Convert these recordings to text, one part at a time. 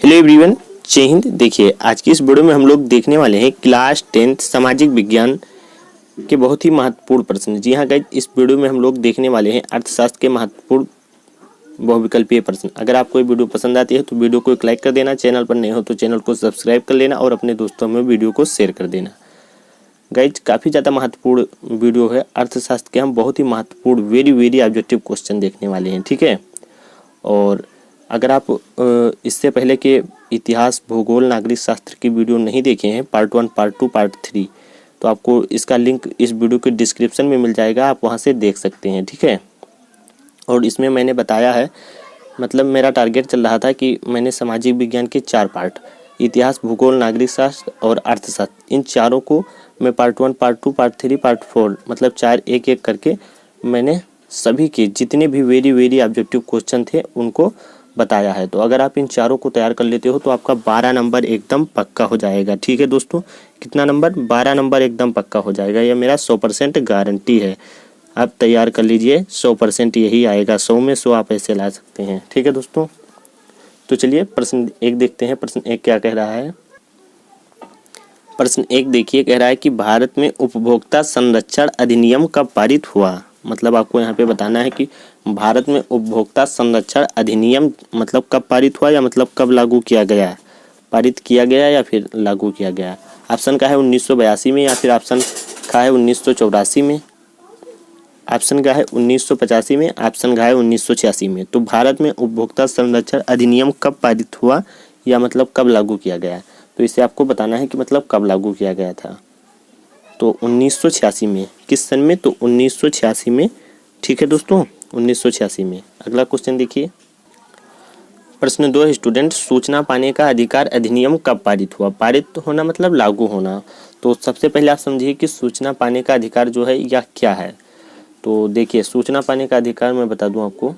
Hello everyone, जय हिंद। देखिए आज की इस वीडियो में हम लोग देखने वाले हैं क्लास 10th सामाजिक विज्ञान के बहुत ही महत्वपूर्ण प्रश्न। जी हाँ गाइस, इस वीडियो में हम लोग देखने वाले हैं अर्थशास्त्र के महत्वपूर्ण बहुविकल्पीय प्रश्न। अगर आपको ये वीडियो पसंद आती है तो वीडियो को एक लाइक कर देना, चैनल पर नए हो तो चैनल को सब्सक्राइब कर लेना और अपने दोस्तों में वीडियो को शेयर कर देना। गाइज काफ़ी ज़्यादा महत्वपूर्ण वीडियो है। अर्थशास्त्र के हम बहुत ही महत्वपूर्ण वेरी ऑब्जेक्टिव क्वेश्चन देखने वाले हैं, ठीक है। और अगर आप इससे पहले के इतिहास, भूगोल, नागरिक शास्त्र की वीडियो नहीं देखे हैं, पार्ट 1, पार्ट 2, पार्ट 3, तो आपको इसका लिंक इस वीडियो के डिस्क्रिप्शन में मिल जाएगा, आप वहां से देख सकते हैं, ठीक है। और इसमें मैंने बताया है, मतलब मेरा टारगेट चल रहा था कि मैंने सामाजिक विज्ञान के 4 पार्ट, इतिहास, भूगोल, नागरिक शास्त्र और अर्थशास्त्र, इन चारों को मैं पार्ट 1, पार्ट 2, पार्ट 3, पार्ट 4 मतलब 4 एक करके मैंने सभी के जितने भी वेरी ऑब्जेक्टिव क्वेश्चन थे उनको बताया है। तो अगर आप इन चारों को तैयार कर लेते हो तो आपका 12 नंबर एकदम पक्का हो जाएगा, ठीक है दोस्तों। कितना नंबर? 12 नंबर एकदम पक्का हो जाएगा। यह मेरा 100% गारंटी है। आप तैयार कर लीजिए, 100% यही आएगा। 100 में 100 आप ऐसे ला सकते हैं, ठीक है दोस्तों। तो चलिए प्रश्न 1 देखते हैं। प्रश्न 1 क्या कह रहा है? प्रश्न 1 देखिए, कह रहा है कि भारत में उपभोक्ता संरक्षण अधिनियम कब पारित हुआ। मतलब आपको यहाँ पे बताना है कि भारत में उपभोक्ता संरक्षण अधिनियम मतलब कब पारित हुआ, या मतलब कब लागू किया गया, पारित किया गया या फिर लागू किया गया। ऑप्शन का है 1982 में, या फिर ऑप्शन का है 1984 में, ऑप्शन का है 1985 में, ऑप्शन का है 1986 में। तो भारत में उपभोक्ता संरक्षण अधिनियम कब पारित हुआ या मतलब कब लागू किया गया, तो इसे आपको बताना है कि मतलब कब लागू किया गया था। तो 1986 में। किस सन में? तो 1986 में, ठीक है दोस्तों, 1986 में। अगला क्वेश्चन देखिए। प्रश्न 2 स्टूडेंट, सूचना पाने का अधिकार अधिनियम कब पारित हुआ। पारित होना मतलब लागू होना। तो सबसे पहले आप समझिए कि सूचना पाने का अधिकार जो है यह क्या है। तो देखिए, सूचना पाने का अधिकार मैं बता दूं आपको।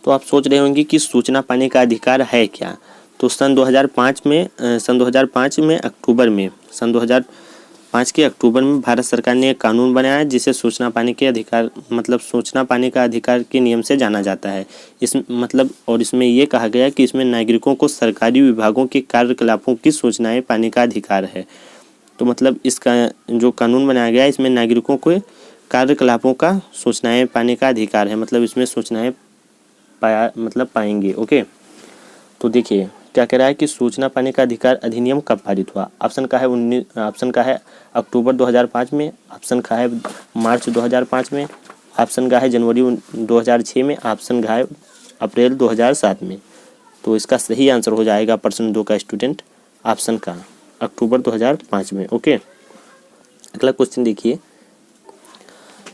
तो आप सोच रहे होंगे कि सूचना पाने का अधिकार है क्या। तो सन 2005 में अक्टूबर में, सन 2005 के अक्टूबर में भारत सरकार ने एक कानून बनाया जिसे सूचना पाने के अधिकार मतलब सूचना पाने का अधिकार के नियम से जाना जाता है। इस मतलब और इसमें ये कहा गया कि इसमें नागरिकों को सरकारी विभागों के कार्यकलापों की सूचनाएं पाने का अधिकार है। तो मतलब इसका जो कानून बनाया गया इसमें नागरिकों को कार्यकलापों का सूचनाएं पाने का अधिकार है। मतलब इसमें सूचनाएं पाएंगे, ओके। तो देखिए क्या कह रहा है कि सूचना पाने का अधिकार अधिनियम कब पारित हुआ। ऑप्शन का है अक्टूबर 2005 में, ऑप्शन का है मार्च 2005 में, ऑप्शन का है जनवरी 2006 में, ऑप्शन का है अप्रैल 2007 में। तो इसका सही आंसर हो जाएगा प्रश्न 2 का स्टूडेंट, ऑप्शन का अक्टूबर 2005 में, ओके। अगला क्वेश्चन देखिए।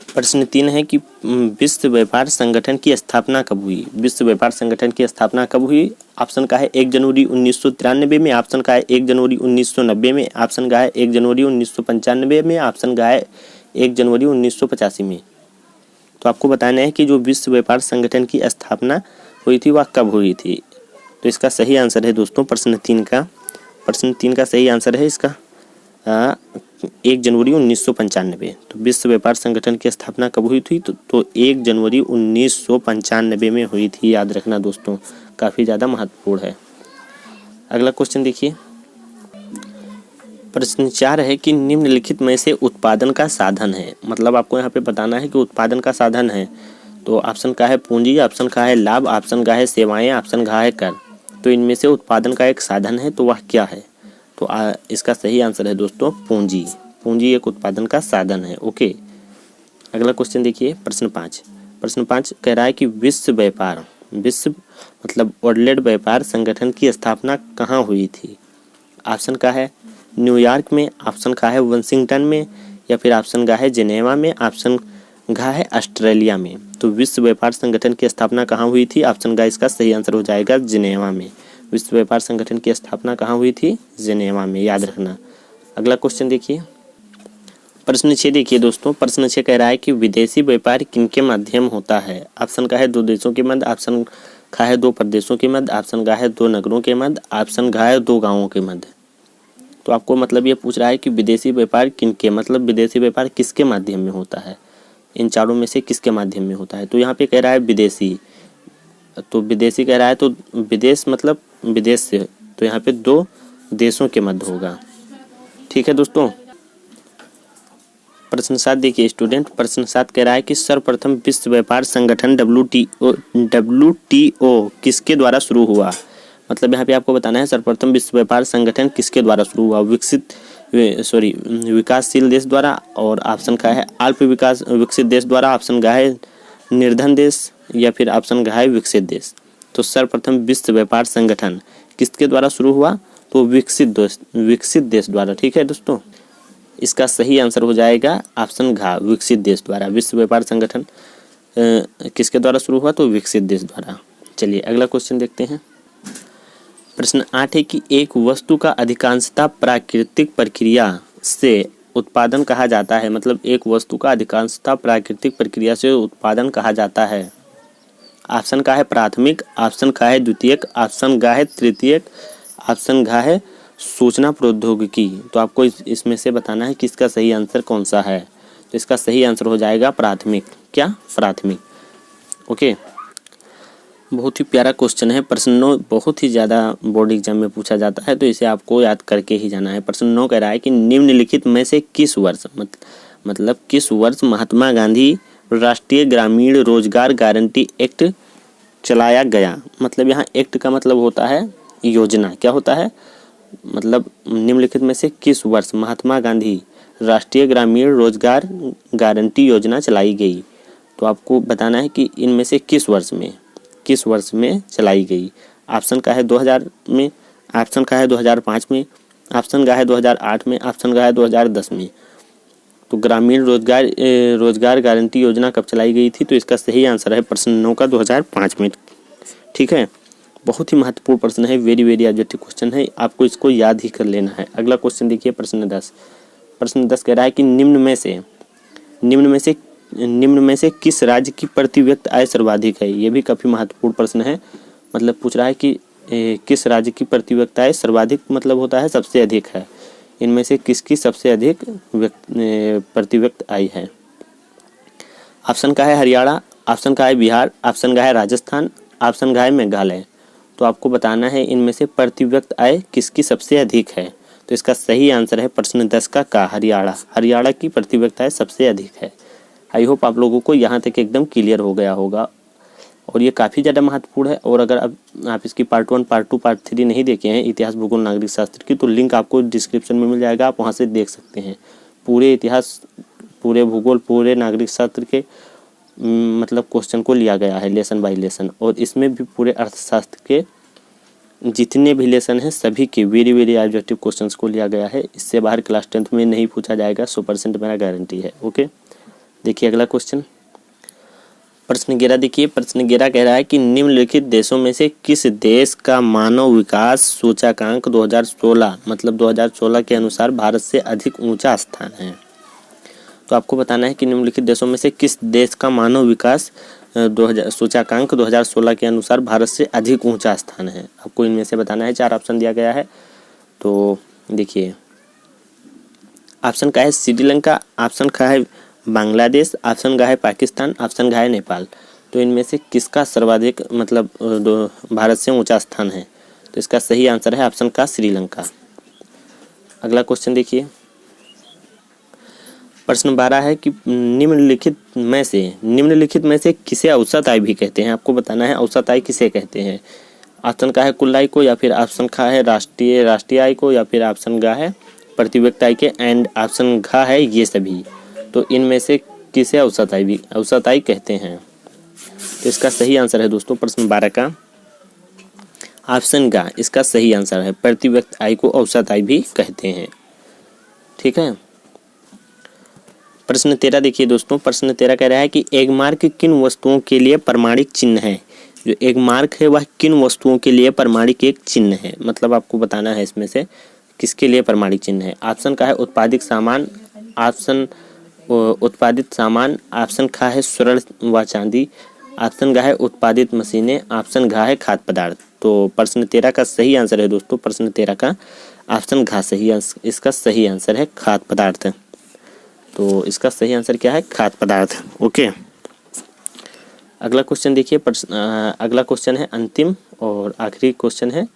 प्रश्न 3 है कि विश्व व्यापार संगठन की स्थापना कब हुई। विश्व व्यापार संगठन की स्थापना कब हुई। ऑप्शन का है 1 जनवरी 1993 में, ऑप्शन का है 1 जनवरी 1990 में, ऑप्शन का है 1 जनवरी 1995 में, ऑप्शन का है 1 जनवरी 1985 में। तो आपको बताना है कि जो विश्व व्यापार संगठन की स्थापना हुई थी वह कब हुई थी। तो इसका सही आंसर है दोस्तों प्रश्न 3 का। प्रश्न 3 का सही आंसर है इसका 1 जनवरी 1995। तो विश्व व्यापार संगठन की स्थापना कब हुई थी? तो 1 जनवरी 1995 में हुई थी। याद रखना दोस्तों, काफ़ी ज़्यादा महत्वपूर्ण है। अगला क्वेश्चन देखिए। प्रश्न 4 है कि निम्नलिखित में से उत्पादन का साधन है। मतलब आपको यहाँ पे बताना है कि उत्पादन का साधन है। तो ऑप्शन का है पूंजी, ऑप्शन का है लाभ, ऑप्शन का है सेवाएं, ऑप्शन का है कर। तो इनमें से उत्पादन का एक साधन है, तो वह क्या है। तो इसका सही आंसर है दोस्तों पूंजी। पूंजी एक उत्पादन का साधन है, ओके। अगला क्वेश्चन देखिए। प्रश्न 5। प्रश्न 5 कह रहा है कि विश्व मतलब वर्ल्ड व्यापार संगठन की स्थापना कहाँ हुई थी। ऑप्शन का है न्यूयॉर्क में, ऑप्शन का है वाशिंगटन में, या फिर ऑप्शन का है जिनेवा में, ऑप्शन का है ऑस्ट्रेलिया में। तो विश्व व्यापार संगठन की स्थापना कहाँ हुई थी। ऑप्शन का इसका सही आंसर हो जाएगा जिनेवा में। विश्व व्यापार संगठन की स्थापना कहाँ हुई थी? जिनेवा में, याद रखना। अगला क्वेश्चन देखिए। प्रश्न 6 देखिए दोस्तों। प्रश्न 6 कह रहा है कि विदेशी व्यापार किनके माध्यम होता है। ऑप्शन का है 2 देशों के मध्य, ऑप्शन का है 2 प्रदेशों के मध्य, ऑप्शन का है 2 नगरों के मध्य, ऑप्शन का है 2 गाँवों के मध्य। तो आपको मतलब ये पूछ रहा है कि विदेशी व्यापार किनके मतलब विदेशी व्यापार किसके माध्यम में होता है, इन चारों में से किसके माध्यम में होता है। तो यहाँ पे कह रहा है विदेशी। तो विदेशी कह रहा है तो विदेश मतलब विदेश से, तो यहाँ पे 2 देशों के मध्य होगा। ठीक है दोस्तों। प्रश्न 7 देखिए स्टूडेंट, प्रश्न 7 कह रहा है कि सर्वप्रथम विश्व व्यापार संगठन WTO किसके द्वारा शुरू हुआ। मतलब यहाँ पे आपको बताना है सर्वप्रथम विश्व व्यापार संगठन किसके द्वारा शुरू हुआ, विकासशील देश द्वारा, और ऑप्शन का है विकसित देश द्वारा, ऑप्शन का है निर्धन देश, या फिर ऑप्शन का है विकसित देश। तो सर्वप्रथम विश्व व्यापार संगठन किसके द्वारा शुरू हुआ, तो विकसित देश द्वारा। ठीक है दोस्तों, इसका सही आंसर हो जाएगा ऑप्शन घ, विकसित देश द्वारा। विश्व व्यापार संगठन किसके द्वारा शुरू हुआ, तो विकसित देश द्वारा। चलिए अगला क्वेश्चन देखते हैं। प्रश्न 8 है कि एक वस्तु का अधिकांशतः प्राकृतिक प्रक्रिया से उत्पादन कहा जाता है। मतलब एक वस्तु का अधिकांशतः प्राकृतिक प्रक्रिया से उत्पादन कहा जाता है। ऑप्शन का है प्राथमिक, ऑप्शन का है द्वितीयक, ऑप्शन का है तृतीयक, ऑप्शन का है सूचना प्रौद्योगिकी। तो आपको इसमें से बताना है कि इसका सही आंसर कौन सा है। तो इसका सही आंसर हो जाएगा प्राथमिक। क्या, प्राथमिक। ओके, बहुत ही प्यारा क्वेश्चन है। प्रश्न 9 बहुत ही ज़्यादा बोर्ड एग्जाम में पूछा जाता है, तो इसे आपको याद करके ही जाना है। प्रश्न 9 कह रहा है कि निम्नलिखित में से किस वर्ष मतलब किस वर्ष महात्मा गांधी राष्ट्रीय ग्रामीण रोजगार गारंटी एक्ट चलाया गया। मतलब यहाँ एक्ट का मतलब होता है योजना। क्या होता है, मतलब निम्नलिखित में से किस वर्ष महात्मा गांधी राष्ट्रीय ग्रामीण रोजगार गारंटी योजना चलाई गई। तो आपको बताना है कि इनमें से किस वर्ष में चलाई गई। ऑप्शन का है 2000 में, ऑप्शन का है 2005 में, ऑप्शन का है 2008 में, ऑप्शन का है 2010 में। तो ग्रामीण रोजगार गारंटी योजना कब चलाई गई थी, तो इसका सही आंसर है प्रश्न 9 का 2005 में। ठीक है, बहुत ही महत्वपूर्ण प्रश्न है, वेरी वेरी ऑब्जेक्टिव क्वेश्चन है, आपको इसको याद ही कर लेना है। अगला क्वेश्चन देखिए प्रश्न 10। प्रश्न 10 कह रहा है कि निम्न में से किस राज्य की प्रति व्यक्ति आय सर्वाधिक है। ये भी काफ़ी महत्वपूर्ण प्रश्न है। मतलब पूछ रहा है कि किस राज्य की प्रति व्यक्ति आय सर्वाधिक, मतलब होता है सबसे अधिक है। इनमें से किसकी सबसे अधिक प्रति व्यक्ति आय है। ऑप्शन का है हरियाणा, ऑप्शन का है बिहार, ऑप्शन का है राजस्थान, ऑप्शन का है मेघालय। तो आपको बताना है इनमें से प्रति व्यक्ति आय किसकी सबसे अधिक है। तो इसका सही आंसर है प्रश्न 10 का हरियाणा की प्रति व्यक्ति आय सबसे अधिक है। आई होप आप लोगों को यहाँ तक एकदम क्लियर हो गया होगा, और ये काफ़ी ज़्यादा महत्वपूर्ण है। और अगर आप इसकी पार्ट 1, पार्ट 2, पार्ट 3 नहीं देखे हैं इतिहास, भूगोल, नागरिक शास्त्र की, तो लिंक आपको डिस्क्रिप्शन में मिल जाएगा, आप वहाँ से देख सकते हैं। पूरे इतिहास, पूरे भूगोल, पूरे नागरिक शास्त्र के मतलब क्वेश्चन को लिया गया है लेसन बाय लेसन, और इसमें भी पूरे अर्थशास्त्र के जितने भी लेसन हैं सभी के वेरी वेरी ऑब्जेक्टिव क्वेश्चंस को लिया गया है। इससे बाहर क्लास 10th में नहीं पूछा जाएगा, 100% मेरा गारंटी है। ओके, देखिए अगला क्वेश्चन प्रश्न 11 देखिए। प्रश्न 11 कह रहा है कि निम्नलिखित देशों में से किस देश का मानव विकास सूचकांक 2016 मतलब 2016 के अनुसार भारत से अधिक ऊंचा स्थान है। तो आपको बताना है कि निम्नलिखित देशों में से किस देश का मानव विकास सूचकांक 2016 के अनुसार भारत से अधिक ऊंचा स्थान है। आपको इनमें से बताना है, 4 ऑप्शन दिया गया है। तो देखिए, ऑप्शन का है श्रीलंका, ऑप्शन का है बांग्लादेश, ऑप्शन का है पाकिस्तान, ऑप्शन का है नेपाल। तो इनमें से किसका सर्वाधिक मतलब भारत से ऊंचा स्थान है। तो इसका सही आंसर है ऑप्शन का श्रीलंका। अगला क्वेश्चन देखिए। प्रश्न 12 है कि निम्नलिखित में से किसे औसत आय भी कहते हैं। आपको बताना है औसत आय किसे कहते हैं। ऑप्शन का है कुल आय को, या फिर ऑप्शन का है राष्ट्रीय आय को, या फिर ऑप्शन का है प्रति व्यक्ति आय के, एंड ऑप्शन घ है ये सभी। तो इनमें से किसे औसत आय कहते हैं। तो इसका सही आंसर है दोस्तों प्रश्न 12 का ऑप्शन का इसका सही आंसर है, प्रति व्यक्ति आय को औसत आय भी कहते हैं। ठीक है, प्रश्न 13 देखिए दोस्तों। प्रश्न 13 कह रहा है कि एक मार्क किन वस्तुओं के लिए प्रमाणिक चिन्ह है। जो एक मार्क है वह किन वस्तुओं के लिए प्रमाणिक एक चिन्ह है। मतलब आपको बताना है इसमें से किसके लिए प्रमाणिक चिन्ह है। ऑप्शन का है उत्पादित सामान, ऑप्शन का है स्वर्ण व चांदी, ऑप्शन का है उत्पादित मशीनें, ऑप्शन घ है खाद्य पदार्थ। तो प्रश्न 13 का सही आंसर है दोस्तों प्रश्न 13 का ऑप्शन घ सही, इसका सही आंसर है खाद्य पदार्थ। तो इसका सही आंसर क्या है, खाद्य पदार्थ। ओके, अगला क्वेश्चन देखिए। अगला क्वेश्चन है अंतिम और आखिरी क्वेश्चन है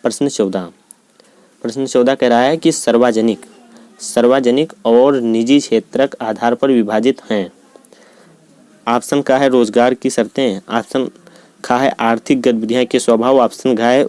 प्रश्न 14 कह रहा है कि सार्वजनिक और निजी क्षेत्रक आधार पर विभाजित हैं। ऑप्शन का है रोजगार की शर्तें, ऑप्शन खा है आर्थिक गतिविधियां के स्वभाव, ऑप्शन घ है